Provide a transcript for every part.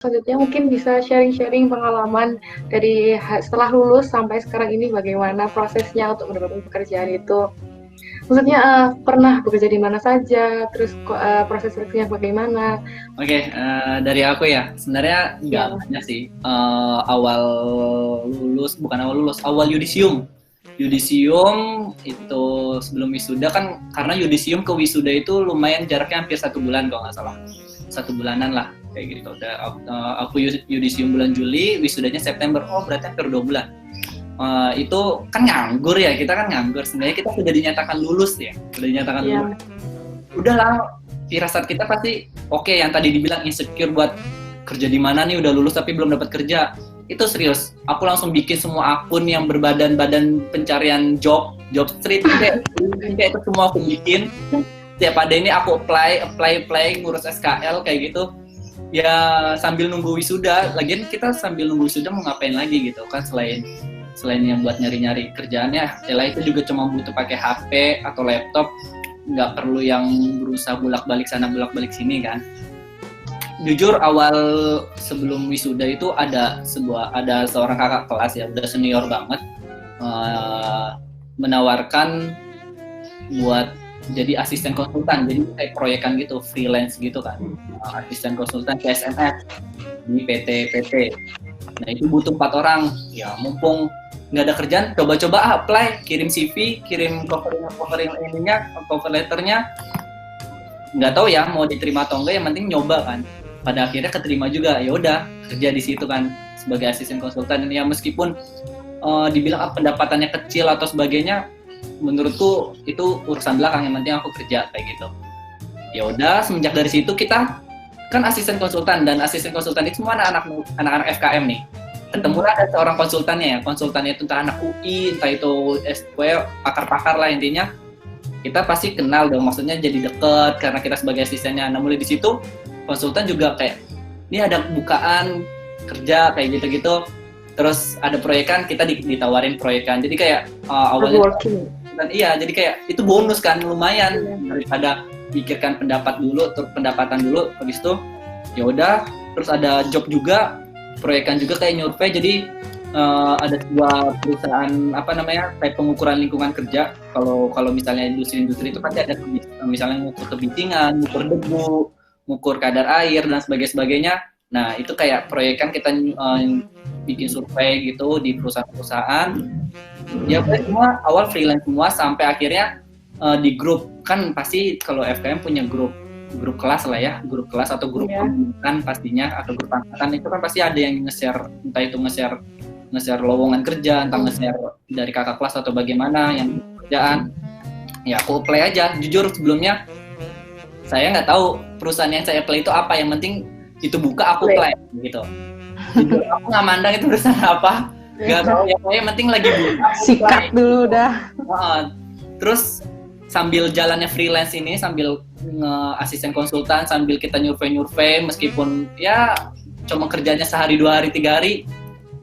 Selanjutnya mungkin bisa sharing-sharing pengalaman dari setelah lulus sampai sekarang ini bagaimana prosesnya untuk mendapatkan pekerjaan itu. Maksudnya pernah bekerja di mana saja, terus proses seleksinya bagaimana? Oke, dari aku ya, sebenarnya nggak banyak sih. Awal yudisium. Yudisium itu sebelum wisuda kan, karena yudisium ke wisuda itu lumayan jaraknya hampir 1 bulan kalau nggak salah. 1 bulanan lah, kayak gitu. Aku yudisium bulan Juli, wisudanya September. Oh, berarti hampir 2 bulan. Itu kan nganggur ya, kita kan nganggur. Sebenarnya kita sudah dinyatakan lulus ya, lulus. Udahlah, firasat kita pasti oke, yang tadi dibilang insecure buat kerja di mana nih, udah lulus tapi belum dapat kerja. Itu serius. Aku langsung bikin semua akun yang berbadan pencarian job street kayak itu semua aku bikin. Tiap ada ini aku apply ngurus SKL kayak gitu. Ya sambil nunggu wisuda. Lagian kita sambil nunggu wisuda mau ngapain lagi gitu kan, selain yang buat nyari-nyari kerjaannya. Setelah itu juga cuma butuh pakai HP atau laptop. Nggak perlu yang berusaha bolak-balik sana bolak-balik sini kan. Jujur awal sebelum wisuda itu ada seorang kakak kelas ya, udah senior banget, menawarkan buat jadi asisten konsultan, jadi kayak proyekan gitu, freelance gitu kan, asisten konsultan CSMS di PT. Nah itu butuh 4 orang, ya mumpung nggak ada kerjaan, coba-coba apply, kirim CV, kirim cover letternya, nggak tahu ya mau diterima atau enggak, yang penting nyoba kan. Pada akhirnya keterima juga, ya udah kerja di situ kan sebagai asisten konsultan. Ya meskipun dibilang pendapatannya kecil atau sebagainya, menurutku itu urusan belakang, yang penting aku kerja kayak gitu. Ya udah, semenjak dari situ kita kan asisten konsultan, dan asisten konsultan itu semua anak-anak FKM nih. Ketemulah ada seorang konsultannya itu entah anak UI, entah itu pakar-pakar lah intinya. Kita pasti kenal dong, maksudnya jadi deket karena kita sebagai asistennya. Nah mulai di situ konsultan juga kayak, ini ada bukaan kerja kayak gitu-gitu, terus ada proyekan, kita ditawarin proyekan. Jadi kayak awalnya jadi kayak itu bonus kan, lumayan daripada pikirkan pendapatan dulu. Habis itu ya udah, terus ada job juga, proyekan juga kayak nyurvei. Jadi ada sebuah perusahaan kayak pengukuran lingkungan kerja. Kalau misalnya industri itu pasti ada misalnya ngukur kebisingan, ngukur debu, ngukur kadar air dan sebagainya. Nah itu kayak proyekan kita bikin survei gitu di perusahaan-perusahaan. Ya semua awal freelance semua, sampai akhirnya di grup kan, pasti kalau FKM punya grup kelas lah ya, grup kelas atau grup angkatan pastinya, atau grup angkatan itu kan pasti ada yang nge-share, entah itu nge-share lowongan kerja, entah nge-share dari kakak kelas atau bagaimana yang kerjaan. Ya aku apply aja. Jujur sebelumnya saya nggak tahu perusahaan yang saya apply itu apa, yang penting itu buka aku apply gitu. Jujur aku nggak mandang itu perusahaan apa, nggak tahu ya, yang penting lagi buka. Sikat dulu dah. Terus sambil jalannya freelance ini, sambil asisten konsultan, sambil kita nyurvei, meskipun ya cuma kerjanya sehari, 2 hari, 3 hari,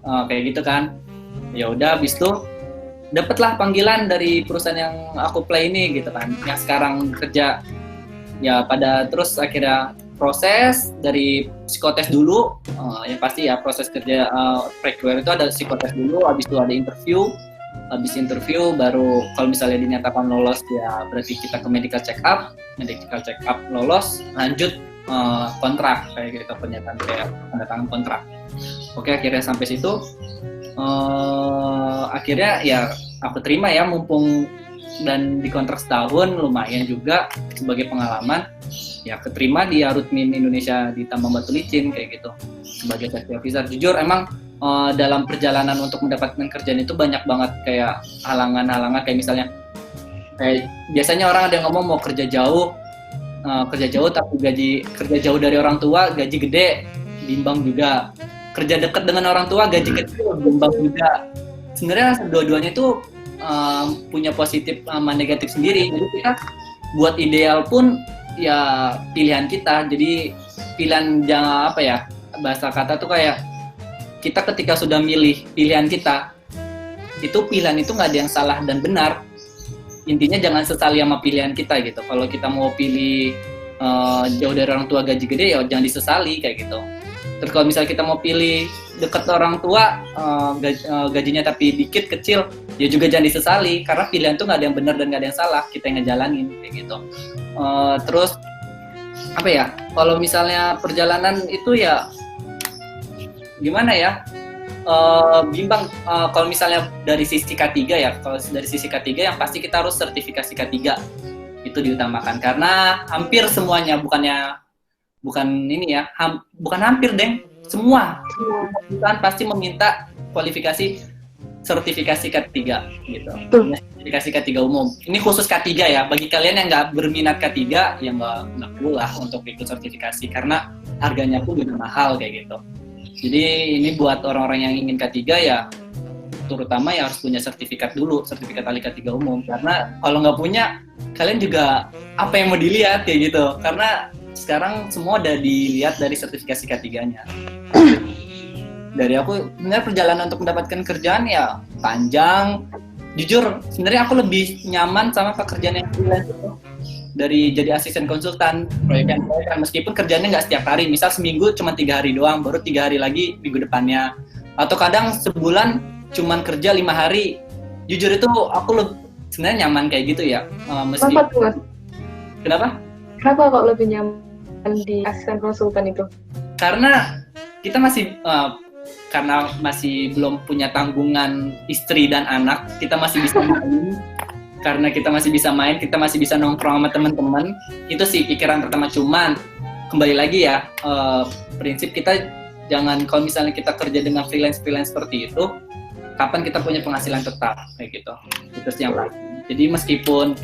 kayak gitu kan. Ya udah, habis itu dapatlah panggilan dari perusahaan yang aku play ini gitu kan, yang sekarang kerja. Ya terus akhirnya proses dari psikotes dulu, yang pasti ya proses kerja recruiter itu ada psikotes dulu, habis itu ada interview. Habis interview baru kalau misalnya dinyatakan lolos, ya berarti kita ke medical check up lolos, lanjut kontrak kayak gitu, pernyataan kayak tanda tangan kontrak. Oke, akhirnya sampai situ, akhirnya ya aku terima ya, mumpung dan di kontrak setahun lumayan juga sebagai pengalaman. Ya keterima di Arutmin Indonesia di Tambang Batu Licin kayak gitu sebagai safety officer. Jujur emang dalam perjalanan untuk mendapatkan kerjaan itu banyak banget kayak halangan-halangan, kayak misalnya kayak biasanya orang ada yang ngomong mau kerja jauh tapi kerja jauh dari orang tua gaji gede, bimbang juga. Kerja dekat dengan orang tua gaji kecil, bimbang juga. Sebenarnya dua-duanya itu punya positif sama negatif sendiri. Jadi kita buat ideal pun ya pilihan kita. Jadi pilihan jangan bahasa kata tuh kayak kita ketika sudah milih pilihan kita, itu pilihan itu nggak ada yang salah dan benar. Intinya jangan sesali sama pilihan kita gitu. Kalau kita mau pilih jauh dari orang tua gaji gede, ya jangan disesali kayak gitu. Terus kalau misalnya kita mau pilih deket orang tua, gajinya tapi dikit, kecil, ya juga jangan disesali, karena pilihan tuh nggak ada yang benar dan nggak ada yang salah, kita yang ngejalanin kayak gitu. Terus apa ya, kalau misalnya perjalanan itu ya gimana ya, bimbang. Kalau misalnya dari sisi K3 ya, kalau dari sisi K3 yang pasti kita harus sertifikasi K3 itu diutamakan, karena hampir semuanya, bukan ini ya, bukan hampir deh, semua perusahaan pasti meminta kualifikasi sertifikasi K3 gitu. Sertifikasi K3 umum. Ini khusus K3 ya. Bagi kalian yang nggak berminat K3 ya nggak perlu lah untuk ikut sertifikasi, karena harganya pun juga mahal kayak gitu. Jadi ini buat orang-orang yang ingin K3 ya, terutama ya harus punya sertifikat dulu, sertifikat ahli K3 umum. Karena kalau nggak punya, kalian juga apa yang mau dilihat kayak gitu. Karena sekarang semua udah dilihat dari sertifikasi K3-nya. Dari aku, sebenarnya perjalanan untuk mendapatkan kerjaan ya panjang. Jujur, sebenarnya aku lebih nyaman sama pekerjaan yang freelance itu. Dari jadi asisten konsultan, proyekan, meskipun kerjanya nggak setiap hari. Misal seminggu cuma 3 hari doang, baru 3 hari lagi minggu depannya. Atau kadang sebulan cuman kerja 5 hari. Jujur itu aku sebenarnya nyaman kayak gitu ya. Kenapa? Kenapa kok lebih nyaman di asisten konsultan itu? Karena kita karena masih belum punya tanggungan istri dan anak, kita masih bisa main. Karena kita masih bisa main, kita masih bisa nongkrong sama teman-teman. Itu sih pikiran pertama. Cuman kembali lagi ya, prinsip kita jangan, kalau misalnya kita kerja dengan freelance seperti itu, kapan kita punya penghasilan tetap kayak gitu. Itu sih yang pasti. Jadi meskipun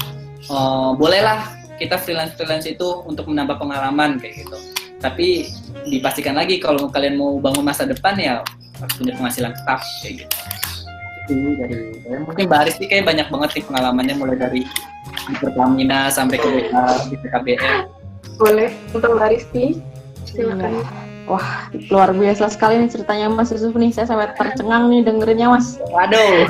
bolehlah kita freelance itu untuk menambah pengalaman kayak gitu. Tapi dipastikan lagi kalau kalian mau bangun masa depan ya harus punya penghasilan tetap kayak gitu. Itu dari mungkin Mbak Aristi kayak banyak banget nih pengalamannya, mulai dari di Pertamina sampai ke di PKBM. Boleh untuk Mbak Aristi, silakan. Wah, luar biasa sekali nih ceritanya Mas Yusuf nih. Saya sampai tercengang nih dengerinnya, Mas. Waduh.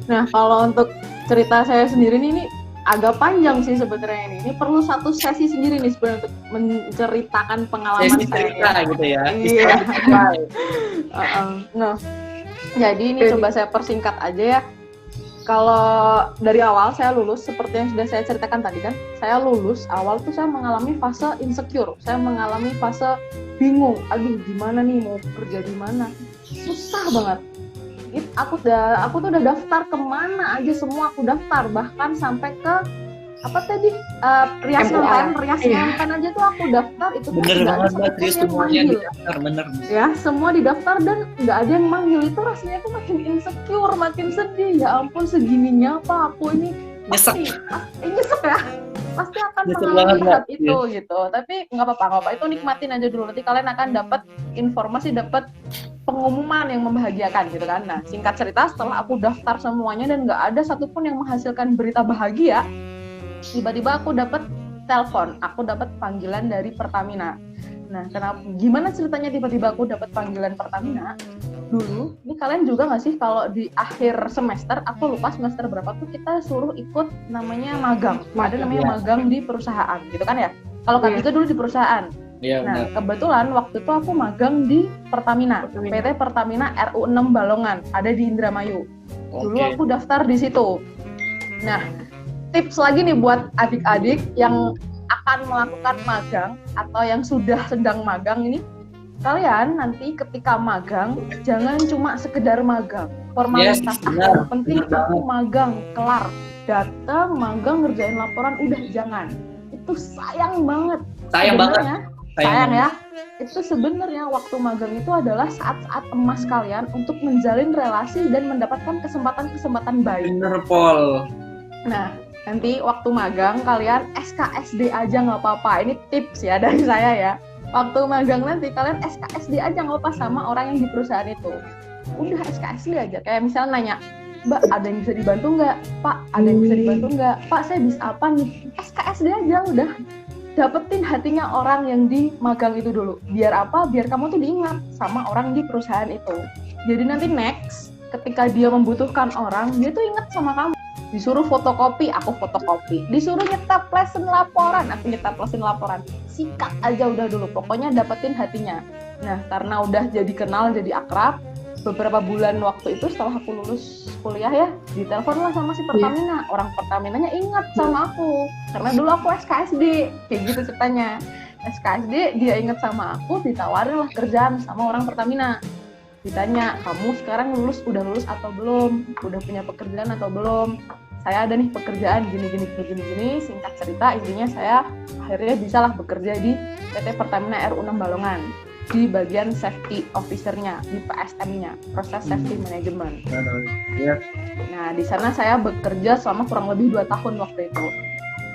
Nah, kalau untuk cerita saya sendiri nih, ini agak panjang sih sebenarnya ini. Ini perlu satu sesi sendiri nih sebenarnya untuk menceritakan pengalaman sesi saya. Cerita gitu ya. Iya. Nah, jadi ini coba saya persingkat aja ya. Kalau dari awal saya lulus, seperti yang sudah saya ceritakan tadi kan, saya lulus awal tuh saya mengalami fase insecure, saya mengalami fase bingung, aduh gimana nih mau kerja di mana, susah banget. Aku tuh udah daftar kemana aja, semua aku daftar, bahkan sampai ke apa tadi rias ngempen aja tuh aku daftar, itu bener banget Mbak, serius semuanya didaftar, bener ya, semua didaftar dan nggak ada yang manggil. Itu rasanya tuh makin insecure, makin sedih, ya ampun segininya apa aku ini nyesek ya, pasti akan mengalami saat itu gitu. Tapi nggak apa-apa, itu nikmatin aja dulu, nanti kalian akan dapat informasi, dapat pengumuman yang membahagiakan gitu kan. Nah, singkat cerita, setelah aku daftar semuanya dan nggak ada satupun yang menghasilkan berita bahagia, tiba-tiba aku dapat telepon, aku dapat panggilan dari Pertamina. Nah, gimana ceritanya tiba-tiba aku dapat panggilan Pertamina? Dulu, ini kalian juga nggak sih kalau di akhir semester, aku lupa semester berapa tuh kita suruh ikut namanya magang. Ada namanya magang di perusahaan, gitu kan ya? Kalau K3 dulu di perusahaan. Iya, nah, kebetulan waktu itu aku magang di Pertamina. PT Pertamina RU6 Balongan, ada di Indramayu. Dulu aku daftar di situ. Nah, tips lagi nih buat adik-adik yang akan melakukan magang atau yang sudah sedang magang ini, kalian nanti ketika magang jangan cuma sekedar magang, formalitas penting aku magang, kelar, datang magang ngerjain laporan, udah jangan. Itu sayang banget. Sayang ya. Itu sebenarnya waktu magang itu adalah saat-saat emas kalian untuk menjalin relasi dan mendapatkan kesempatan baik. Bener, Pol. Nah, nanti waktu magang kalian SKSD aja nggak apa-apa. Ini tips ya dari saya ya. Waktu magang nanti kalian SKSD aja nggak apa-apa sama orang yang di perusahaan itu. Udah SKSD aja. Kayak misalnya nanya, Mbak, ada yang bisa dibantu nggak? Pak, ada yang bisa dibantu nggak? Pak, saya bisa apa nih? SKSD aja udah. Dapetin hatinya orang yang di magang itu dulu. Biar apa? Biar kamu tuh diingat sama orang di perusahaan itu. Jadi nanti next, ketika dia membutuhkan orang, dia tuh ingat sama kamu. Disuruh fotokopi, aku fotokopi. Disuruh nyetap lesson laporan, aku nyetap lesson laporan. Sikat aja udah dulu, pokoknya dapetin hatinya. Nah, karena udah jadi kenal, jadi akrab, beberapa bulan waktu itu setelah aku lulus kuliah ya, ditelepon lah sama si Pertamina. Orang Pertaminanya ingat sama aku, karena dulu aku SKSD, kayak gitu ceritanya. SKSD, dia ingat sama aku, ditawarin lah kerjaan sama orang Pertamina. Ditanya, kamu sekarang udah lulus atau belum? Udah punya pekerjaan atau belum? Saya ada nih pekerjaan gini. Singkat cerita, intinya saya akhirnya bisalah bekerja di PT Pertamina RU 6 Balongan di bagian safety officer-nya, di PSM-nya, proses safety management. Nah, di sana saya bekerja selama kurang lebih 2 tahun waktu itu.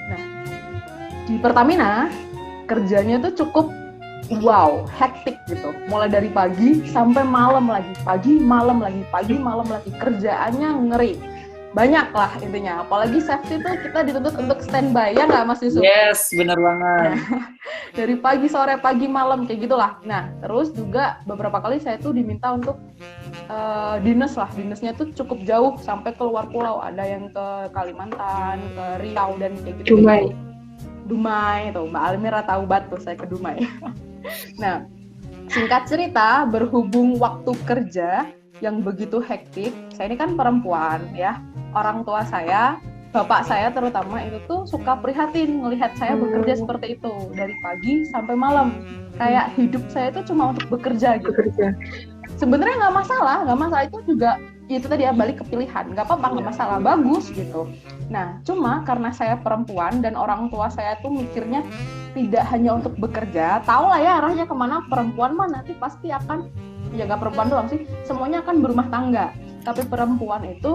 Nah, di Pertamina kerjanya tuh cukup wow, hektik gitu. Mulai dari pagi sampai malam lagi, pagi malam lagi, kerjaannya ngeri. Banyak lah intinya. Apalagi safety tuh kita dituntut untuk standby, ya nggak Mas Yusuf? Yes, benar banget. Dari pagi, sore, pagi, malam, kayak gitulah. Nah, terus juga beberapa kali saya tuh diminta untuk dinas lah. Dinasnya tuh cukup jauh, sampai ke luar pulau. Ada yang ke Kalimantan, ke Riau, dan kayak gitu. Dumai tuh, Mbak Almira tahu banget tuh saya ke Dumai. Nah, singkat cerita, berhubung waktu kerja yang begitu hektik, saya ini kan perempuan ya, orang tua saya, bapak saya terutama itu tuh suka prihatin melihat saya bekerja seperti itu, dari pagi sampai malam. Kayak hidup saya itu cuma untuk bekerja gitu. Sebenarnya nggak masalah itu juga, itu tadi ya, balik ke pilihan, nggak apa-apa, nggak masalah, bagus gitu. Nah, cuma karena saya perempuan dan orang tua saya tuh mikirnya tidak hanya untuk bekerja, tahu lah ya arahnya kemana, perempuan mah nanti pasti akan, ya nggak perempuan doang sih, semuanya akan berumah tangga. Tapi perempuan itu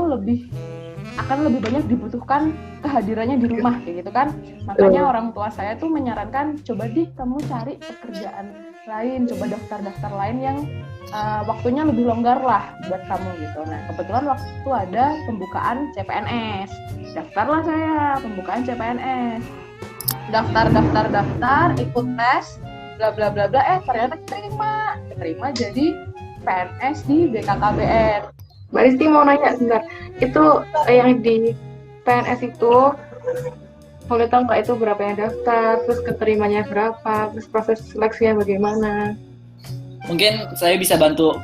akan lebih banyak dibutuhkan kehadirannya di rumah, kayak gitu kan. Makanya orang tua saya tuh menyarankan, coba deh kamu cari pekerjaan lain, coba daftar-daftar lain yang waktunya lebih longgar lah buat kamu gitu. Nah, kebetulan waktu itu ada pembukaan CPNS. Daftarlah saya pembukaan CPNS. Daftar, ikut tes, bla bla bla bla, ternyata keterima jadi PNS di BKKBN. Mbak Risti mau nanya sebentar, itu yang di PNS itu, boleh tahu nggak itu berapa yang daftar, terus keterimanya berapa, terus proses seleksinya bagaimana? Mungkin saya bisa bantu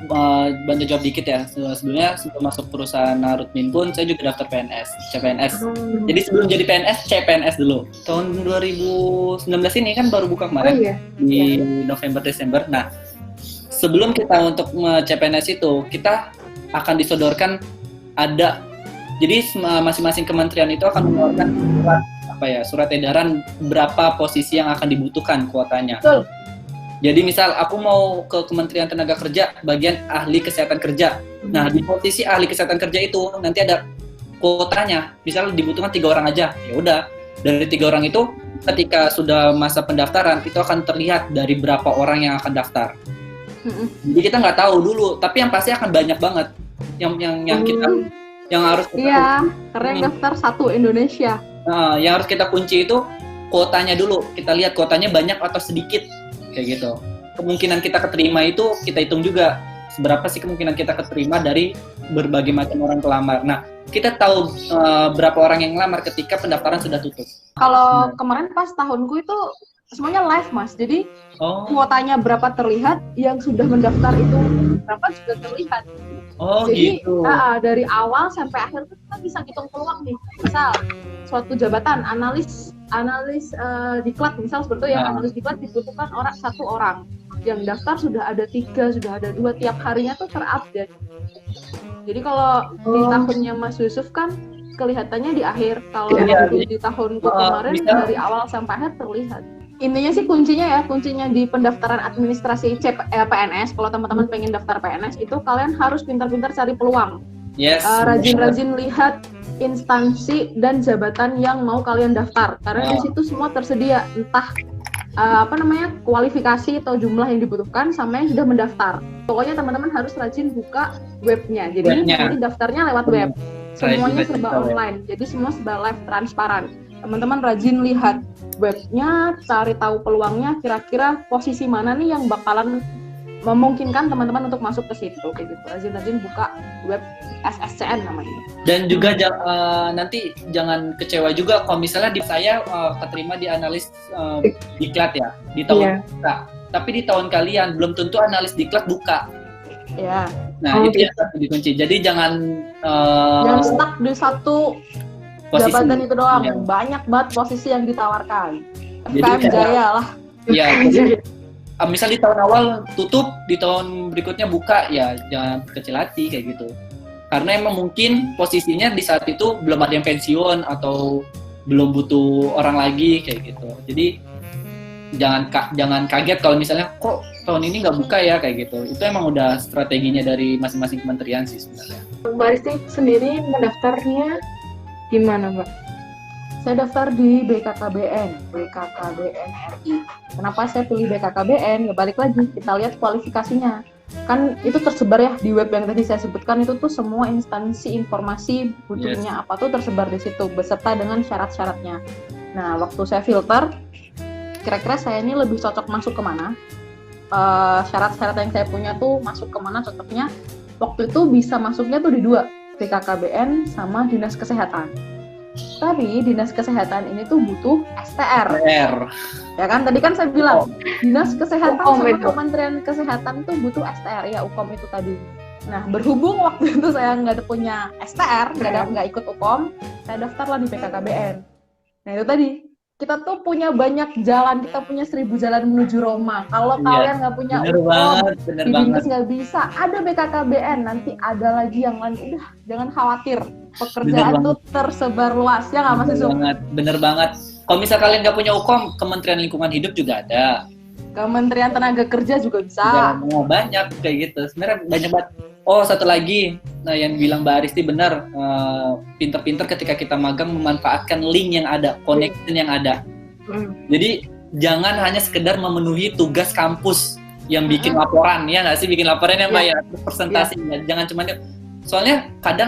jawab dikit ya. Sebelumnya sebelum masuk perusahaan Narutmin pun saya juga daftar CPNS. Jadi sebelum jadi PNS, CPNS dulu. Tahun 2019 ini kan baru buka kemarin, di November Desember. Nah, sebelum kita untuk CPNS itu, kita akan disodorkan jadi masing-masing kementerian itu akan mengeluarkan surat edaran berapa posisi yang akan dibutuhkan kuotanya. Betul. Jadi misal aku mau ke Kementerian Tenaga Kerja bagian ahli kesehatan kerja. Nah, di posisi ahli kesehatan kerja itu nanti ada kuotanya. Misal dibutuhkan 3 orang aja. Ya udah, dari 3 orang itu ketika sudah masa pendaftaran itu akan terlihat dari berapa orang yang akan daftar. Jadi kita nggak tahu dulu, tapi yang pasti akan banyak banget yang harus kita karena yang daftar 1 Indonesia. Nah, yang harus kita kunci itu kuotanya dulu. Kita lihat kuotanya banyak atau sedikit. Kayak gitu. Kemungkinan kita keterima itu kita hitung juga. Seberapa sih kemungkinan kita keterima dari berbagai macam orang pelamar. Nah, kita tahu berapa orang yang ngelamar ketika pendaftaran sudah tutup. Kalau kemarin pas tahunku itu semuanya live, Mas. Jadi kuotanya berapa terlihat, yang sudah mendaftar itu berapa juga terlihat. Jadi gitu. Dari awal sampai akhir kita bisa hitung peluang nih. Misal suatu jabatan analis diklat, misal seperti itu ya, analis diklat dibutuhkan 1 orang. Yang daftar sudah ada 3, sudah ada 2, tiap harinya tuh terupdate. Jadi kalau di tahunnya Mas Yusuf kan kelihatannya di akhir, kalau di tahunku kemarin dari awal sampai akhir terlihat. Intinya sih kuncinya di pendaftaran administrasi PNS. Kalau teman-teman pengen daftar PNS itu kalian harus pintar-pintar cari peluang. Yes. Rajin-rajin lihat instansi dan jabatan yang mau kalian daftar, karena di situ semua tersedia, entah kualifikasi atau jumlah yang dibutuhkan sama yang sudah mendaftar. Pokoknya teman-teman harus rajin buka webnya. Jadi nanti daftarnya lewat web. Semuanya serba online. Jadi semua serba live, transparan. Teman-teman rajin lihat webnya, cari tahu peluangnya, kira-kira posisi mana nih yang bakalan memungkinkan teman-teman untuk masuk ke situ kayak gitu. Rajin-rajin buka web SSCN namanya. Dan juga nanti jangan kecewa juga kalau misalnya di saya keterima di analis diklat ya di tahun kita. Tapi di tahun kalian belum tentu analis diklat buka. Ya. Nah, itu yang harus dikunci. Jadi jangan stuck di satu posisi. Jabatan itu doang. Ya. Banyak banget posisi yang ditawarkan. FKM Jaya lah. Iya. Misal di tahun awal tutup, di tahun berikutnya buka, ya jangan kecil hati kayak gitu. Karena emang mungkin posisinya di saat itu belum ada yang pensiun atau belum butuh orang lagi kayak gitu. Jadi jangan kaget kalau misalnya kok tahun ini nggak buka ya kayak gitu. Itu emang udah strateginya dari masing-masing kementerian sih sebenarnya. Mbak Risti sendiri mendaftarnya gimana, Mbak? Saya daftar di BKKBN RI. Kenapa saya pilih BKKBN? Ya balik lagi, kita lihat kualifikasinya. Kan itu tersebar ya di web yang tadi saya sebutkan, itu tuh semua instansi informasi butuhnya apa tuh tersebar di situ beserta dengan syarat-syaratnya. Nah, waktu saya filter, kira-kira saya ini lebih cocok masuk kemana? Syarat-syarat yang saya punya tuh masuk kemana cocoknya? Waktu itu bisa masuknya tuh di 2, BKKBN sama Dinas Kesehatan. Tapi Dinas Kesehatan ini tuh butuh STR. Ya kan, tadi kan saya bilang Dinas Kesehatan sama Kementerian Kesehatan itu butuh STR, ya UKOM itu tadi. Nah, berhubung waktu itu saya nggak punya STR, nggak ikut UKOM, saya daftarlah di BKKBN. Nah, itu tadi, kita tuh punya banyak jalan, kita punya 1000 jalan menuju Roma. Kalau kalian nggak punya UKOM, di Dinas nggak bisa, ada BKKBN, nanti ada lagi yang lain. Udah, jangan khawatir. Pekerjaan tuh tersebar luas, ya nggak Mas Yusuf? Bener banget. Kalau misal kalian nggak punya UKOM, Kementerian Lingkungan Hidup juga ada. Kementerian Tenaga Kerja juga bisa. Banyak kayak gitu. Sebenarnya banyak banget. Oh, satu lagi, nah yang bilang Mbak Aristi benar, pinter-pinter ketika kita magang memanfaatkan link yang ada, connection yang ada. Jadi jangan hanya sekedar memenuhi tugas kampus yang bikin laporan, ya nggak sih, bikin laporan yang bayar presentasi. Jangan cuma soalnya kadang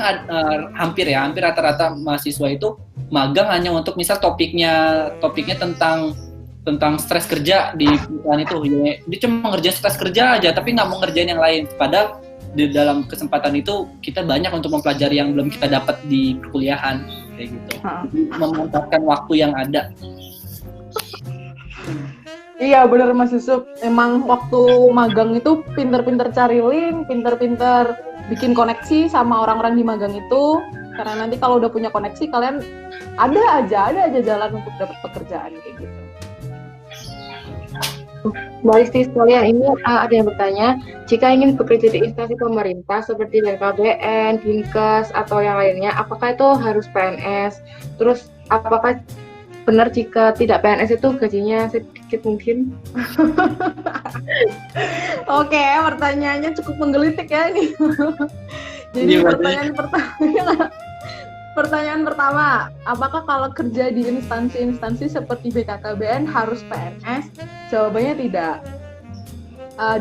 hampir rata-rata mahasiswa itu magang hanya untuk misal topiknya tentang stres kerja di perusahaan itu. Dia cuma ngerjain stres kerja aja, tapi nggak mau ngerjain yang lain. Padahal di dalam kesempatan itu kita banyak untuk mempelajari yang belum kita dapat di perkuliahan kayak gitu. Memanfaatkan waktu yang ada. Iya benar Mas Yusuf. Emang waktu magang itu pinter-pinter cari link, pinter-pinter bikin koneksi sama orang-orang di magang itu. Karena nanti kalau udah punya koneksi, kalian ada aja jalan untuk dapat pekerjaan kayak gitu. Mbak Risti sekalian, ini ada yang bertanya, jika ingin bekerja di instansi pemerintah seperti BKKBN, Dinkes, atau yang lainnya, apakah itu harus PNS? Terus, apakah benar jika tidak PNS itu gajinya sedikit mungkin? Oke, pertanyaannya cukup menggelitik ya ini. Jadi pertanyaan pertama, apakah kalau kerja di instansi-instansi seperti BKKBN harus PNS? Jawabannya tidak.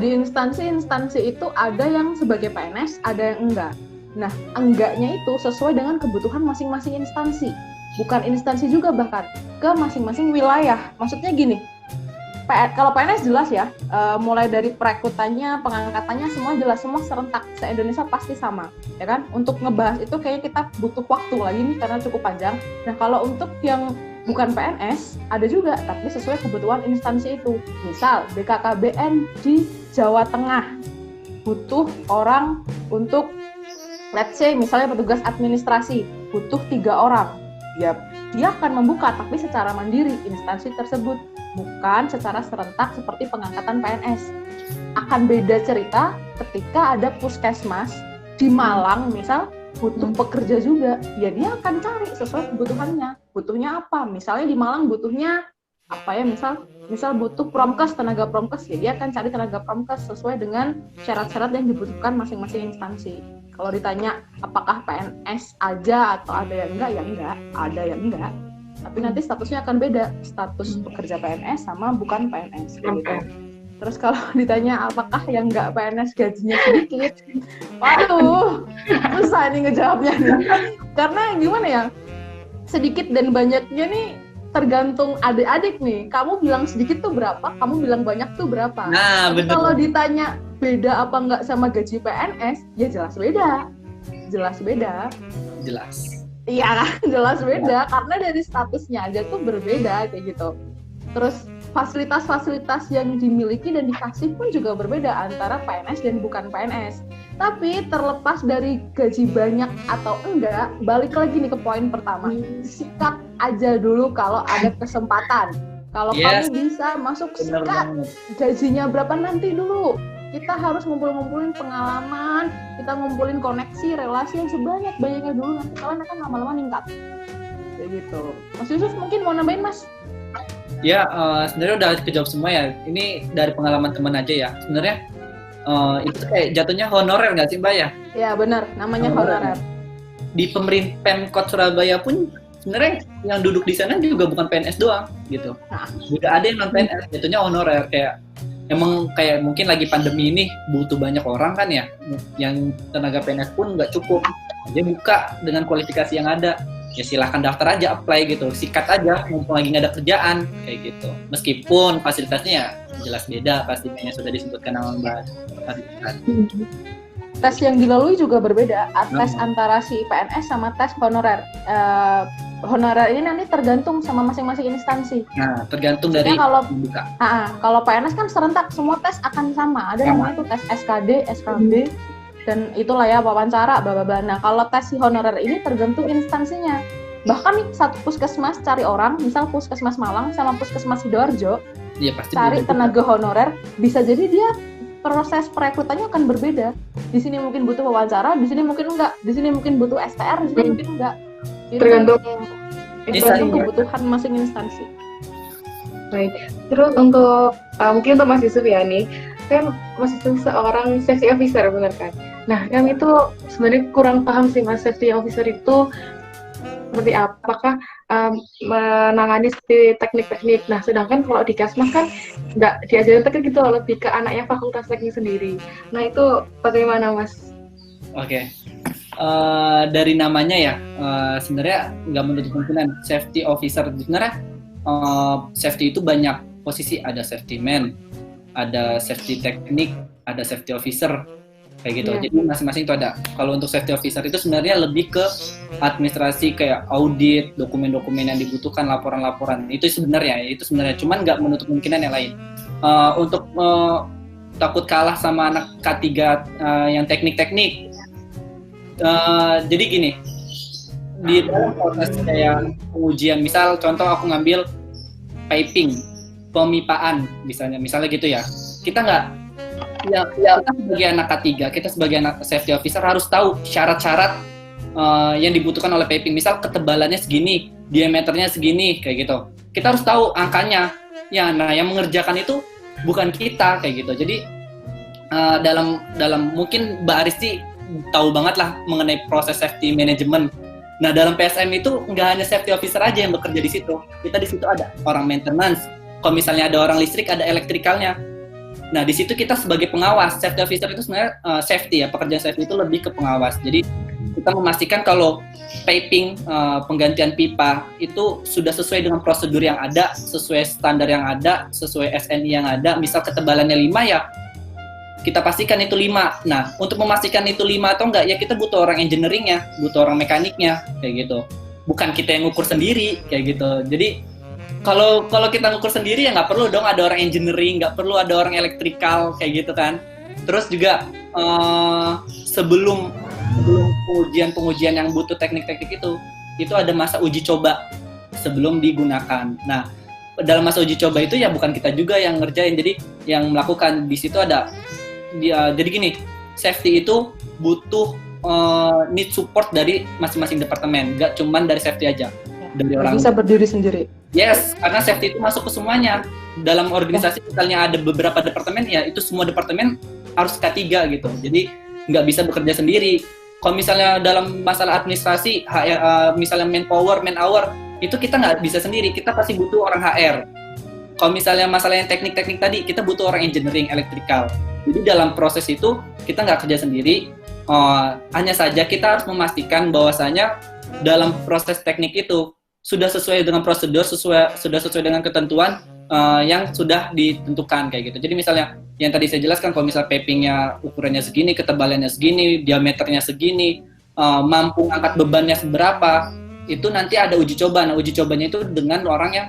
Di instansi-instansi itu ada yang sebagai PNS, ada yang enggak. Nah, enggaknya itu sesuai dengan kebutuhan masing-masing instansi. Bukan instansi juga bahkan, ke masing-masing wilayah. Maksudnya gini, kalau PNS jelas ya, mulai dari perekrutannya, pengangkatannya semua jelas, semua serentak, se-Indonesia pasti sama, ya kan? Untuk ngebahas itu kayaknya kita butuh waktu lagi nih karena cukup panjang. Nah kalau untuk yang bukan PNS, ada juga, tapi sesuai kebutuhan instansi itu. Misal BKKBN di Jawa Tengah, butuh orang untuk, let's say misalnya petugas administrasi, butuh 3 orang. Ya, dia akan membuka, tapi secara mandiri instansi tersebut, bukan secara serentak seperti pengangkatan PNS. Akan beda cerita ketika ada puskesmas di Malang, misal butuh pekerja juga, ya dia akan cari sesuai kebutuhannya. Butuhnya apa? Misalnya di Malang butuhnya apa ya? Misal butuh promkes, tenaga promkes, ya dia akan cari tenaga promkes sesuai dengan syarat-syarat yang dibutuhkan masing-masing instansi. Kalau ditanya apakah PNS aja atau ada yang enggak, ya enggak, ada yang enggak. Tapi nanti statusnya akan beda, status pekerja PNS sama bukan PNS. Gitu. Terus kalau ditanya apakah yang enggak PNS gajinya sedikit, waduh, susah nih ngejawabnya nih. Karena gimana ya, sedikit dan banyaknya nih tergantung adik-adik nih. Kamu bilang sedikit tuh berapa, kamu bilang banyak tuh berapa. Nah, bener. Kalau ditanya beda apa enggak sama gaji PNS? Ya jelas beda. Jelas beda. Jelas. Iya, jelas beda karena dari statusnya aja tuh berbeda kayak gitu. Terus fasilitas-fasilitas yang dimiliki dan dikasih pun juga berbeda antara PNS dan bukan PNS. Tapi terlepas dari gaji banyak atau enggak, balik lagi nih ke poin pertama. Sikat aja dulu kalau ada kesempatan. Kalau kamu bisa masuk, sikat. Gajinya berapa nanti dulu. Kita harus ngumpulin pengalaman, kita ngumpulin koneksi, relasi yang sebanyak-banyaknya dulu. Nanti kalian akan lama-lama meningkat. Kayak gitu. Mas Yusuf mungkin mau nambahin, Mas? Ya, sebenarnya udah kejawab semua ya. Ini dari pengalaman teman aja ya. Sebenarnya itu kayak jatuhnya honorer nggak sih Mbak ya? Ya benar, namanya honorer. Di Pemkot Surabaya pun sebenarnya yang duduk di sana juga bukan PNS doang gitu. Juga ada yang non PNS, jatuhnya honorer. Kayak emang kayak mungkin lagi pandemi ini butuh banyak orang kan ya, yang tenaga PNS pun nggak cukup. Dia buka dengan kualifikasi yang ada. Ya silahkan daftar aja, apply gitu, sikat aja mumpung lagi nggak ada kerjaan kayak gitu. Meskipun fasilitasnya ya jelas beda, pastinya sudah disebutkan sama Mbak. Tes yang dilalui juga berbeda, tes antara si PNS sama tes honorer. Honorer ini nanti tergantung sama masing-masing instansi. Nah, tergantung dari kalau PNS kan serentak, semua tes akan sama. Ada namanya itu tes SKD, SKB. Dan itulah ya wawancara, bla bla bla. Nah, kalau tes si honorer ini tergantung instansinya. Bahkan nih satu puskesmas cari orang, misal puskesmas Malang sama puskesmas Sidoarjo, cari tenaga honorer, bisa jadi dia proses perekrutannya akan berbeda. Di sini mungkin butuh wawancara, di sini mungkin enggak. Di sini mungkin butuh STR, di sini mungkin enggak. Jadi tergantung kebutuhan masing instansi. Baik. Terus untuk mungkin untuk Mas Yusuf ya nih, kan Mas Yusuf seorang safety officer, benar kan? Nah, yang itu sebenarnya kurang paham sih Mas, safety officer itu seperti apa? Apakah menangani teknik-teknik? Nah, sedangkan kalau di Kasmas kan nggak diajarin teknik gitu, lebih ke anaknya fakultas teknik sendiri. Nah, itu bagaimana Mas? Oke. Dari namanya ya, sebenarnya nggak menutup kemungkinan safety officer. Sebenarnya safety itu banyak posisi, ada safety man, ada safety teknik, ada safety officer. Kayak gitu, jadi masing-masing itu ada. Kalau untuk safety officer itu sebenarnya lebih ke administrasi kayak audit, dokumen-dokumen yang dibutuhkan, laporan-laporan. Itu sebenarnya, cuman nggak menutup kemungkinan yang lain. Untuk takut kalah sama anak K3 yang teknik-teknik. Jadi gini, di dalam proses kayak pengujian, misal contoh aku ngambil piping, pemipaan misalnya gitu ya. Kita nggak kita sebagai anak K3, kita sebagai anak safety officer harus tahu syarat-syarat yang dibutuhkan oleh piping. Misal ketebalannya segini, diameternya segini, kayak gitu. Kita harus tahu angkanya. Ya, nah yang mengerjakan itu bukan kita, kayak gitu. Jadi dalam mungkin Mbak Aristi tahu banget lah mengenai proses safety management. Nah dalam PSM itu nggak hanya safety officer aja yang bekerja di situ. Kita di situ ada orang maintenance. Kalau misalnya ada orang listrik, ada elektrikalnya. Nah, di situ kita sebagai pengawas. Safety officer itu sebenarnya safety ya, pekerjaan safety itu lebih ke pengawas. Jadi kita memastikan kalau piping, penggantian pipa itu sudah sesuai dengan prosedur yang ada, sesuai standar yang ada, sesuai SNI yang ada. Misal ketebalannya 5 ya, kita pastikan itu 5. Nah, untuk memastikan itu 5 atau enggak, ya kita butuh orang engineering-nya, butuh orang mekaniknya, kayak gitu. Bukan kita yang ngukur sendiri, kayak gitu. Jadi kalau kita ngukur sendiri ya nggak perlu dong ada orang engineering, nggak perlu ada orang elektrikal kayak gitu kan. Terus juga sebelum pengujian yang butuh teknik-teknik itu ada masa uji coba sebelum digunakan. Nah, dalam masa uji coba itu ya bukan kita juga yang ngerjain, jadi yang melakukan di situ ada jadi gini, safety itu butuh need support dari masing-masing departemen, nggak cuman dari safety aja. Dari orang bisa berdiri sendiri. Yes, karena safety itu masuk ke semuanya. Dalam organisasi misalnya ada beberapa departemen, ya itu semua departemen harus K3 gitu. Jadi nggak bisa bekerja sendiri. Kalau misalnya dalam masalah administrasi, misalnya manpower, man hour, itu kita nggak bisa sendiri. Kita pasti butuh orang HR. Kalau misalnya masalah yang teknik-teknik tadi, kita butuh orang engineering, elektrikal. Jadi dalam proses itu kita nggak kerja sendiri. Hanya saja kita harus memastikan bahwasanya dalam proses teknik itu sudah sesuai dengan prosedur, sudah sesuai dengan ketentuan, yang sudah ditentukan kayak gitu. Jadi misalnya yang tadi saya jelaskan, kalau misalnya pipingnya ukurannya segini, ketebalannya segini, diameternya segini, mampu angkat bebannya seberapa, itu nanti ada uji coba. Nah, uji cobanya itu dengan orang yang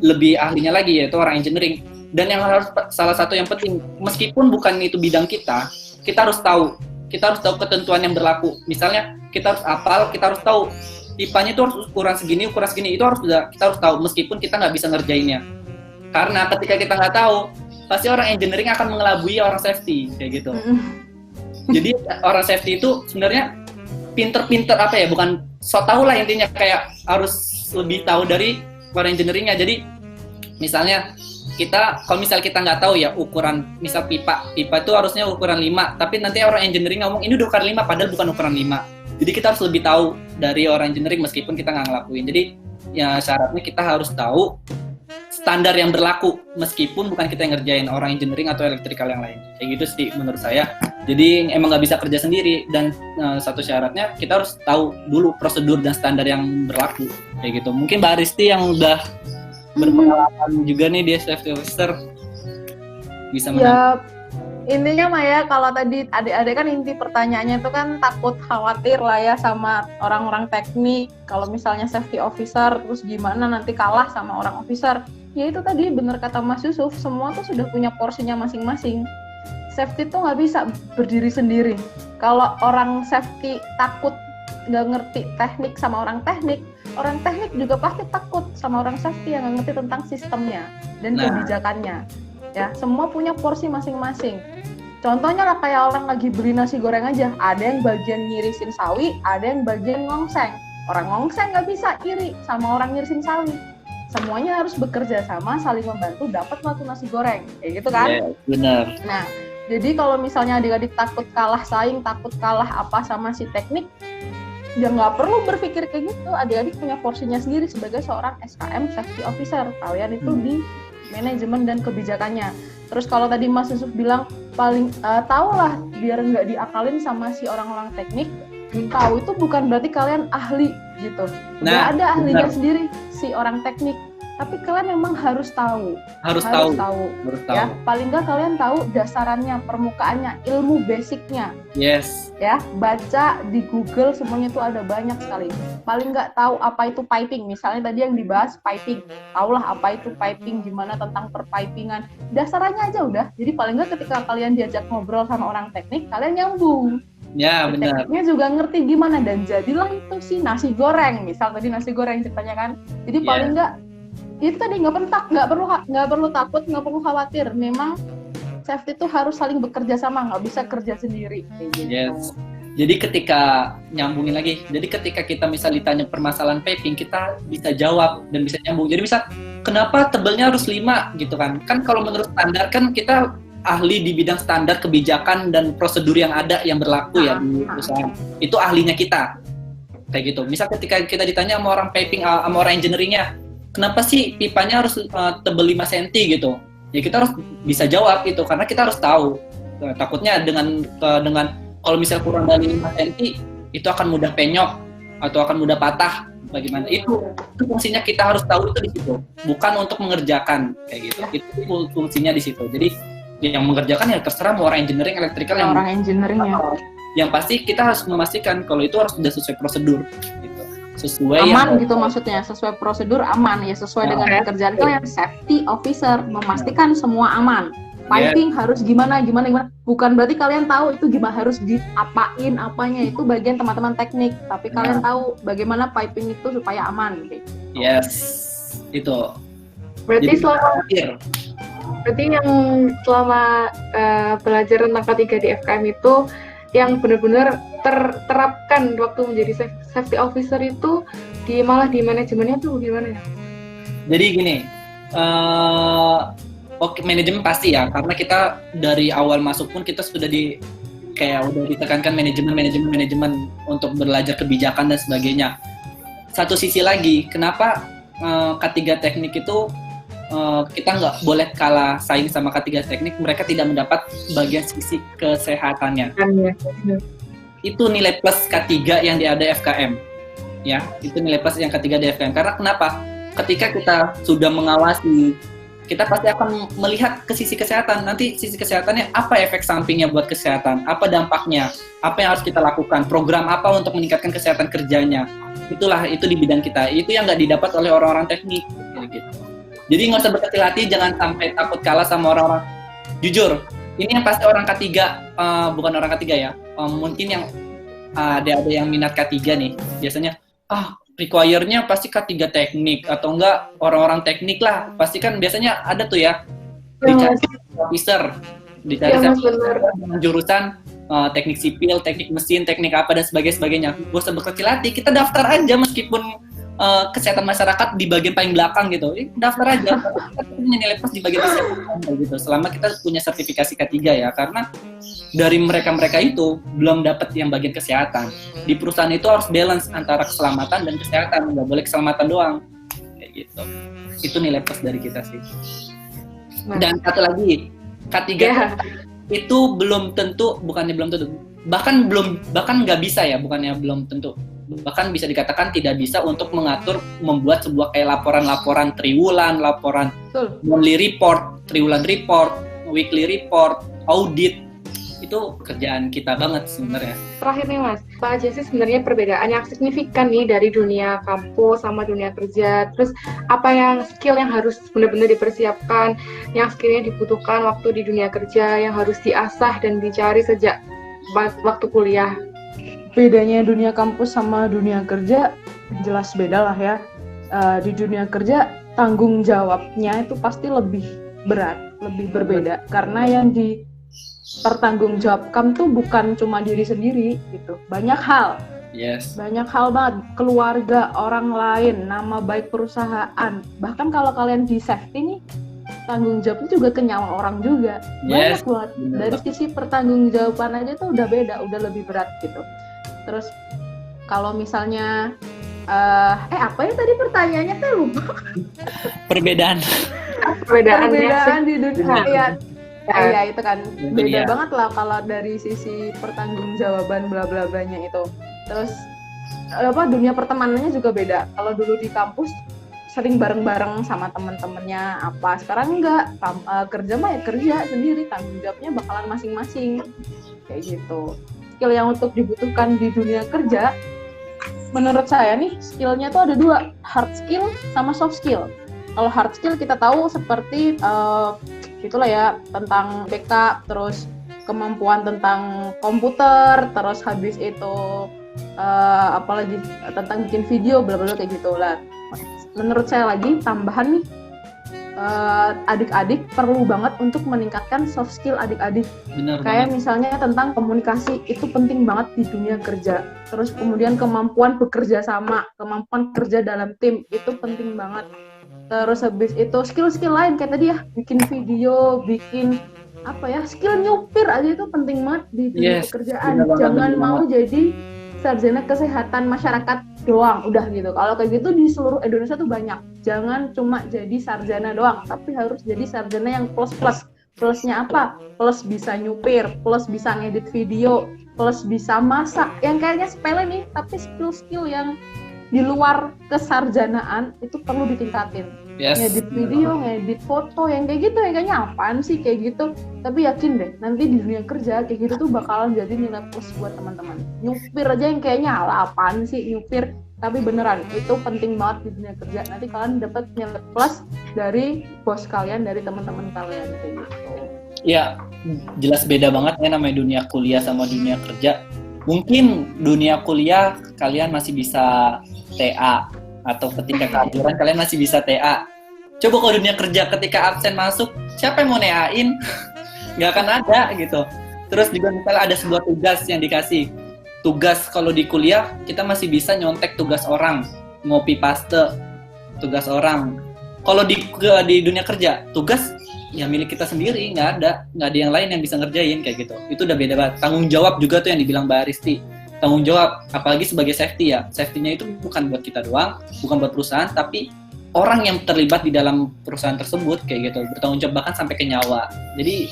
lebih ahlinya lagi, yaitu orang engineering. Dan yang harus salah satu yang penting, meskipun bukan itu bidang kita harus tahu ketentuan yang berlaku. Misalnya kita harus hafal, kita harus tahu pipanya itu harus ukuran segini, itu kita harus tahu meskipun kita nggak bisa ngerjainnya. Karena ketika kita nggak tahu, pasti orang engineering akan mengelabui orang safety kayak gitu. Jadi orang safety itu sebenarnya pinter-pinter apa ya, bukan so tau lah intinya, kayak harus lebih tahu dari orang engineeringnya. Jadi misalnya kalau misalnya kita nggak tahu ya ukuran, misal pipa itu harusnya ukuran 5, tapi nanti orang engineering ngomong ini udah ukuran 5 padahal bukan ukuran 5. Jadi kita harus lebih tahu dari orang engineering meskipun kita nggak ngelakuin. Jadi ya syaratnya kita harus tahu standar yang berlaku meskipun bukan kita yang ngerjain, orang engineering atau elektrikal yang lain. Kayak gitu sih menurut saya. Jadi emang nggak bisa kerja sendiri, dan satu syaratnya kita harus tahu dulu prosedur dan standar yang berlaku kayak gitu. Mungkin Mbak Aristi yang udah berpengalaman juga nih di safety officer bisa ya, intinya Maya, kalau tadi adik-adik kan inti pertanyaannya itu kan takut khawatir lah ya sama orang-orang teknik. Kalau misalnya safety officer terus gimana nanti kalah sama orang officer. Ya itu tadi benar kata Mas Yusuf, semua tuh sudah punya porsinya masing-masing. Safety tuh nggak bisa berdiri sendiri. Kalau orang safety takut nggak ngerti teknik sama orang teknik juga pasti takut sama orang safety yang nggak ngerti tentang sistemnya dan kebijakannya. Ya, semua punya porsi masing-masing. Contohnya lah kayak orang lagi beli nasi goreng aja, ada yang bagian ngirisin sawi, ada yang bagian ngongseng. Orang ngongseng nggak bisa iri sama orang ngirisin sawi. Semuanya harus bekerja sama, saling membantu dapat satu nasi goreng, kayak gitu kan? Yeah, benar. Nah, jadi kalau misalnya adik-adik takut kalah saing, takut kalah apa sama si teknik, ya nggak perlu berpikir kayak gitu. Adik-adik punya porsinya sendiri sebagai seorang SKM Safety Officer. Kalian itu di manajemen dan kebijakannya. Terus kalau tadi Mas Yusuf bilang paling tahulah biar nggak diakalin sama si orang-orang teknik. Tahu itu bukan berarti kalian ahli gitu. Nggak ada ahlinya sendiri si orang teknik. Tapi kalian memang harus tahu. Harus tahu. Ya, paling nggak kalian tahu dasarannya, permukaannya, ilmu basicnya. Yes. Ya, baca di Google semuanya itu ada banyak sekali. Paling nggak tahu apa itu piping. Misalnya tadi yang dibahas piping. Tahulah apa itu piping, gimana tentang perpipingan. Dasarannya aja udah. Jadi paling nggak ketika kalian diajak ngobrol sama orang teknik, kalian nyambung. Ya, benar. Tekniknya juga ngerti gimana, dan jadilah itu si nasi goreng. Misal tadi nasi goreng ceritanya kan. Jadi paling nggak itu tadi nggak perlu takut, nggak perlu khawatir. Memang safety itu harus saling bekerja sama, nggak bisa kerja sendiri. Gitu. Yes. Jadi ketika nyambungin lagi, jadi ketika kita misal ditanya permasalahan piping, kita bisa jawab dan bisa nyambung. Jadi bisa, kenapa tebelnya harus 5 gitu kan? Kan kalau menurut standar kan kita ahli di bidang standar kebijakan dan prosedur yang ada yang berlaku ya di perusahaan. Itu ahlinya kita. Kayak gitu. Misal ketika kita ditanya sama orang piping, sama orang engineeringnya, kenapa sih pipanya harus tebel 5 cm gitu? Ya kita harus bisa jawab itu karena kita harus tahu. Takutnya dengan kalau misal kurang dari 5 cm itu akan mudah penyok atau akan mudah patah. Bagaimana? Itu fungsinya kita harus tahu itu di situ. Bukan untuk mengerjakan kayak gitu. Itu fungsinya di situ. Jadi yang mengerjakan ya terserah mau orang engineering, elektrikal yang orang engineering ya. Yang pasti kita harus memastikan kalau itu harus sudah sesuai prosedur gitu. Sesuai aman gitu maksudnya, sesuai prosedur aman ya, sesuai dengan pekerjaan kalian. Safety officer memastikan semua aman. Piping harus gimana, bukan berarti kalian tahu itu gimana harus diapain apanya, itu bagian teman-teman teknik, tapi kalian tahu bagaimana piping itu supaya aman gitu. Yes, itu. Berarti yang selama belajar tentang K3 di FKM itu yang benar-benar terterapkan waktu menjadi safety officer itu malah di manajemennya tuh gimana ya? Jadi gini, manajemen pasti ya, karena kita dari awal masuk pun kita sudah udah ditekankan manajemen untuk belajar kebijakan dan sebagainya. Satu sisi lagi, kenapa K3 teknik itu kita nggak boleh kalah saing sama K3 teknik, mereka tidak mendapat bagian sisi kesehatannya. Itu nilai plus K3 yang ada FKM. Ya, itu nilai plus yang K3 di FKM. Karena kenapa? Ketika kita sudah mengawasi, kita pasti akan melihat ke sisi kesehatan. Nanti sisi kesehatannya apa efek sampingnya buat kesehatan, apa dampaknya, apa yang harus kita lakukan, program apa untuk meningkatkan kesehatan kerjanya. Itu di bidang kita. Itu yang nggak didapat oleh orang-orang teknik. Gitu. Jadi nggak usah berkecil hati, jangan sampai takut kalah sama orang-orang. Jujur, ini yang pasti orang K3, bukan orang K3 ya. Mungkin yang ada yang minat K3 nih, biasanya require-nya pasti K3 teknik atau enggak orang-orang teknik lah. Pasti kan biasanya ada tuh ya, dicari officer, dicari dengan jurusan teknik sipil, teknik mesin, teknik apa dan sebagainya. Gak usah berkecil hati, kita daftar aja meskipun kesehatan masyarakat di bagian paling belakang gitu. Daftar aja, kita punya nilai plus di bagian kesehatan gitu. Selama kita punya sertifikasi K3 ya, karena dari mereka itu belum dapat yang bagian kesehatan. Di perusahaan itu harus balance antara keselamatan dan kesehatan, nggak boleh keselamatan doang. Kayak gitu. Itu nilai plus dari kita sih. Dan satu lagi, K3 itu belum tentu, bahkan nggak bisa ya, bukannya belum tentu. Bahkan bisa dikatakan tidak bisa untuk membuat sebuah kayak laporan triwulan, laporan monthly report, triwulan report, weekly report, audit. Itu kerjaan kita banget sebenarnya. Terakhir nih Mas, Pak aja sih sebenarnya perbedaan yang signifikan nih dari dunia kampus sama dunia kerja. Terus apa yang skill yang harus benar-benar dipersiapkan, yang skillnya dibutuhkan waktu di dunia kerja, yang harus diasah dan dicari sejak waktu kuliah. Bedanya dunia kampus sama dunia kerja jelas beda lah ya. Di dunia kerja tanggung jawabnya itu pasti lebih berat, lebih berbeda, karena yang dipertanggungjawabkan tuh bukan cuma diri sendiri gitu, banyak hal. Banyak hal banget, keluarga, orang lain, nama baik perusahaan. Bahkan kalau kalian di safety nih, tanggung jawabnya juga ke nyawa orang juga. Banyak banget. Dari sisi pertanggungjawaban aja tuh udah beda, udah lebih berat gitu. Terus kalau misalnya apa ya tadi pertanyaannya saya lupa. Perbedaan di dunia. Ya itu kan beda banget lah kalau dari sisi pertanggungjawaban bla bla blanya itu. Terus dunia pertemanannya juga beda. Kalau dulu di kampus sering bareng-bareng sama teman-temannya sekarang enggak. Kerja mah ya kerja sendiri, tanggung jawabnya bakalan masing-masing kayak gitu. Skill yang untuk dibutuhkan di dunia kerja, menurut saya nih skillnya tuh ada dua, hard skill sama soft skill. Kalau hard skill kita tahu seperti itulah ya, tentang backup, terus kemampuan tentang komputer, terus habis itu apalagi tentang bikin video, bla bla kayak gitulah. Menurut saya lagi tambahan nih, adik-adik perlu banget untuk meningkatkan soft skill adik-adik. Kayak misalnya tentang komunikasi, itu penting banget di dunia kerja. Terus kemudian kemampuan bekerja sama, kemampuan kerja dalam tim, itu penting banget. Terus habis itu skill-skill lain kayak tadi ya, bikin video, bikin skill nyupir aja itu penting banget di dunia pekerjaan. Jangan mau jadi sarjana kesehatan masyarakat doang, udah gitu. Kalau kayak gitu di seluruh Indonesia tuh banyak. Jangan cuma jadi sarjana doang, tapi harus jadi sarjana yang plus-plus. Plusnya apa? Plus bisa nyupir, plus bisa ngedit video, plus bisa masak. Yang kayaknya sepele nih, tapi skill-skill yang di luar kesarjanaan itu perlu ditingkatin. Ngedit video, ngedit foto, yang kayak gitu, yang kayaknya apaan sih kayak gitu. Tapi yakin deh, nanti di dunia kerja kayak gitu tuh bakalan jadi nilai plus buat teman-teman. Nyupir aja yang kayaknya apaan sih nyupir, tapi beneran itu penting banget di dunia kerja. Nanti kalian dapat nilai plus dari bos kalian, dari teman-teman kalian kayak gitu. Ya, jelas beda banget ya namanya dunia kuliah sama dunia kerja. Mungkin dunia kuliah kalian masih bisa TA, atau ketika kehancuran kalian masih bisa TA. Coba kalau dunia kerja ketika absen masuk, siapa yang mau neain? Nggak akan ada gitu. Terus juga misalnya ada sebuah tugas yang dikasih. Tugas kalau di kuliah kita masih bisa nyontek tugas orang, ngopi paste tugas orang. Kalau di dunia kerja, tugas ya milik kita sendiri, nggak ada yang lain yang bisa ngerjain kayak gitu. Itu udah beda banget. Tanggung jawab juga tuh yang dibilang Mbak Aristi. Tanggung jawab, apalagi sebagai safety ya. Safety-nya itu bukan buat kita doang, bukan buat perusahaan, tapi orang yang terlibat di dalam perusahaan tersebut kayak gitu. Bertanggung jawab bahkan sampai ke nyawa. Jadi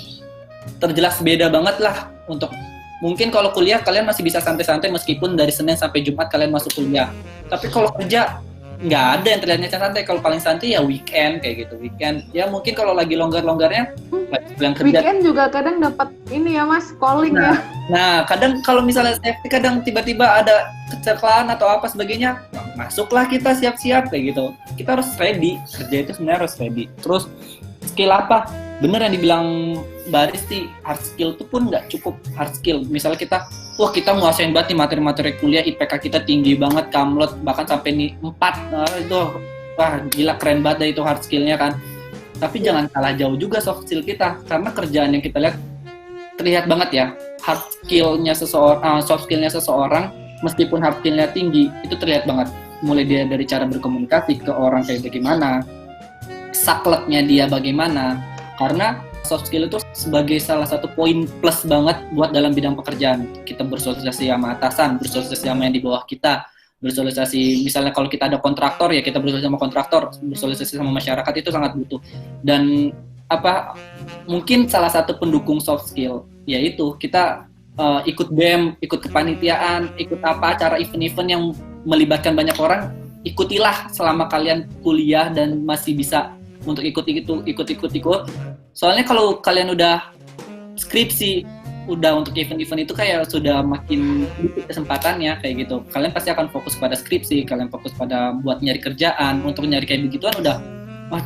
terjelas beda banget lah. Untuk mungkin kalau kuliah kalian masih bisa santai-santai meskipun dari Senin sampai Jumat kalian masuk kuliah. Tapi kalau kerja nggak ada yang terlihatnya santai. Kalau paling santai ya weekend kayak gitu. Weekend ya mungkin kalau lagi longgar-longgarnya yang kerja. Weekend juga kadang dapat ini ya Mas, calling ya. Nah, kadang kalau misalnya safety kadang tiba-tiba ada kecelakaan atau apa sebagainya, masuklah kita siap-siap kayak gitu. Kita harus ready. Kerja itu sebenarnya harus ready. Terus skill apa? Bener yang dibilang Mbak Risti, hard skill itu pun nggak cukup hard skill. Misalnya kita nguasain banget nih materi-materi kuliah, IPK kita tinggi banget, kamlot bahkan sampai nih 4, itu wah gila keren banget deh itu hard skillnya kan. Tapi jangan kalah jauh juga soft skill kita, karena kerjaan yang kita lihat terlihat banget ya hard skillnya seseorang, soft skillnya seseorang meskipun hard skillnya tinggi itu terlihat banget. Mulai dia dari cara berkomunikasi ke orang kayak bagaimana, sakleknya dia bagaimana. Karena soft skill itu sebagai salah satu poin plus banget buat dalam bidang pekerjaan. Kita bersosialisasi sama atasan, bersosialisasi sama yang di bawah kita, bersosialisasi misalnya kalau kita ada kontraktor ya kita bersosialisasi sama kontraktor, bersosialisasi sama masyarakat itu sangat butuh. Dan mungkin salah satu pendukung soft skill yaitu kita ikut BEM, ikut kepanitiaan, ikut acara event-event yang melibatkan banyak orang, ikutilah selama kalian kuliah dan masih bisa untuk ikut. Soalnya kalau kalian udah skripsi, udah untuk event-event itu kayak sudah makin sedikit kesempatannya kayak gitu. Kalian pasti akan fokus pada skripsi, kalian fokus pada buat nyari kerjaan, untuk nyari kayak begituan udah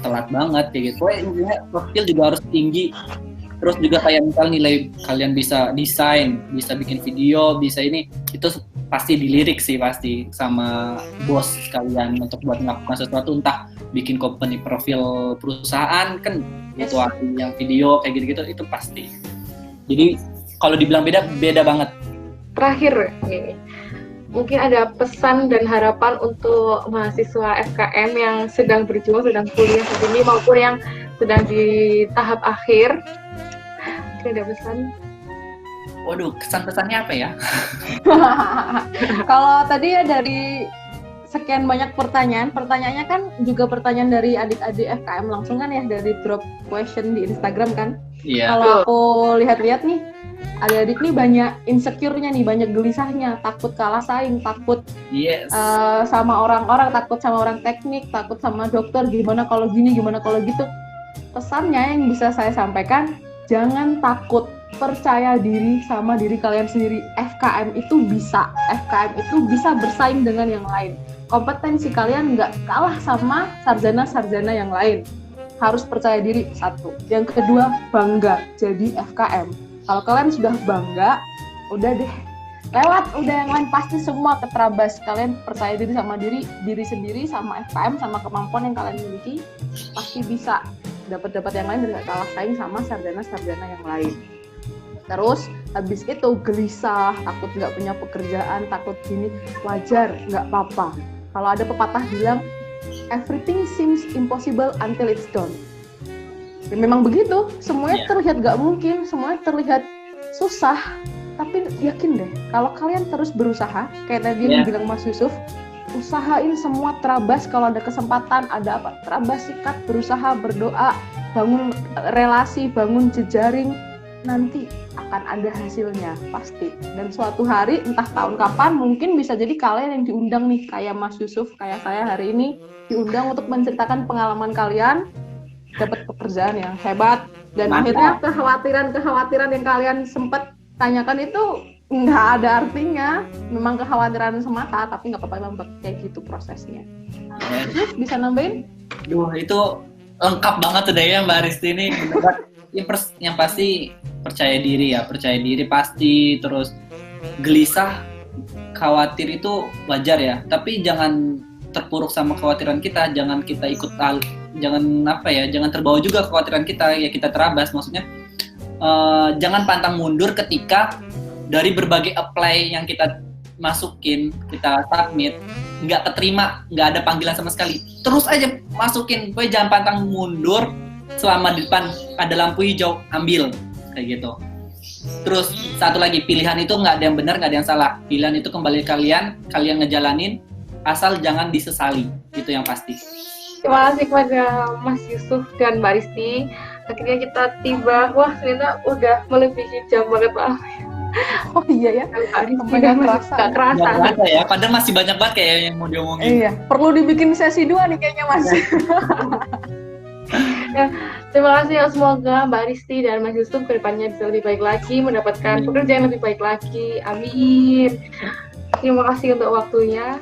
telat banget kayak gitu. Intinya soft skill juga harus tinggi. Terus juga kayak misal nilai kalian bisa desain, bisa bikin video, bisa ini, itu pasti dilirik sih pasti sama bos kalian untuk buat melakukan sesuatu, entah bikin company profil perusahaan kan itu yang video kayak gitu-gitu itu pasti. Jadi kalau dibilang beda banget. Terakhir nih, mungkin ada pesan dan harapan untuk mahasiswa FKM yang sedang berjuang, sedang kuliah saat ini maupun yang sedang di tahap akhir. Mungkin ada pesan? Waduh, kesan-pesannya apa ya? Kalau tadi ya dari sekian banyak pertanyaannya kan juga pertanyaan dari adik-adik FKM langsung kan ya, dari drop question di Instagram kan. Iya. Kalau aku lihat-lihat nih, adik-adik nih banyak insecure-nya nih, banyak gelisahnya, takut kalah saing, takut sama orang-orang, takut sama orang teknik, takut sama dokter, gimana kalau gini, gimana kalau gitu. Pesannya yang bisa saya sampaikan, jangan takut, percaya diri sama diri kalian sendiri. FKM itu bisa bersaing dengan yang lain. Kompetensi kalian nggak kalah sama sarjana-sarjana yang lain. Harus percaya diri, satu. Yang kedua, bangga jadi FKM. Kalau kalian sudah bangga, udah deh, lewat, udah yang lain pasti semua keterabas. Kalian percaya diri sama diri sendiri, sama FKM, sama kemampuan yang kalian miliki, pasti bisa dapat yang lain dan nggak kalah saing sama sarjana-sarjana yang lain. Terus habis itu gelisah, takut nggak punya pekerjaan, takut gini, wajar, nggak apa-apa. Kalau ada pepatah bilang, everything seems impossible until it's done. Ya, memang begitu, semuanya terlihat nggak mungkin, semuanya terlihat susah. Tapi yakin deh, kalau kalian terus berusaha, kayak tadi yang bilang Mas Yusuf, usahain semua, terabas kalau ada kesempatan, ada apa, terabas, sikat, berusaha, berdoa, bangun relasi, bangun jejaring, nanti akan ada hasilnya pasti. Dan suatu hari, entah tahun kapan, mungkin bisa jadi kalian yang diundang nih, kayak Mas Yusuf, kayak saya hari ini diundang untuk menceritakan pengalaman kalian, dapat pekerjaan yang hebat, dan akhirnya kekhawatiran yang kalian sempat tanyakan itu nggak ada artinya, memang kekhawatiran semata, tapi nggak apa-apa kayak gitu prosesnya. Terus bisa nambahin? Itu lengkap banget tuh deh ya Mbak Risti ini. Yang pasti percaya diri pasti, terus gelisah, khawatir itu wajar ya, tapi jangan terpuruk sama kekhawatiran kita, jangan kita jangan terbawa juga kekhawatiran kita, ya kita terabas, maksudnya jangan pantang mundur ketika dari berbagai apply yang kita masukin, kita submit, nggak keterima, nggak ada panggilan sama sekali, terus aja masukin, gue jangan pantang mundur. Selama di depan ada lampu hijau, ambil kayak gitu. Terus satu lagi, pilihan itu nggak ada yang benar, nggak ada yang salah. Pilihan itu kembali kalian ngejalanin, asal jangan disesali, itu yang pasti. Terima kasih kepada Mas Yusuf dan Mbak Risti. Akhirnya kita tiba, ternyata udah melebihi jam banget, Pak. Oh iya ya. Sampai Nggak nggak kerasa. kerasa. Nggak ada ya, padahal masih banyak banget kayak yang mau diomongin. Iya, perlu dibikin sesi 2 nih kayaknya Mas. Ya, terima kasih ya, semoga Mbak Risti dan Mas Yusuf kedepannya bisa lebih baik lagi, mendapatkan pekerjaan yang lebih baik lagi. Amin. Terima kasih untuk waktunya.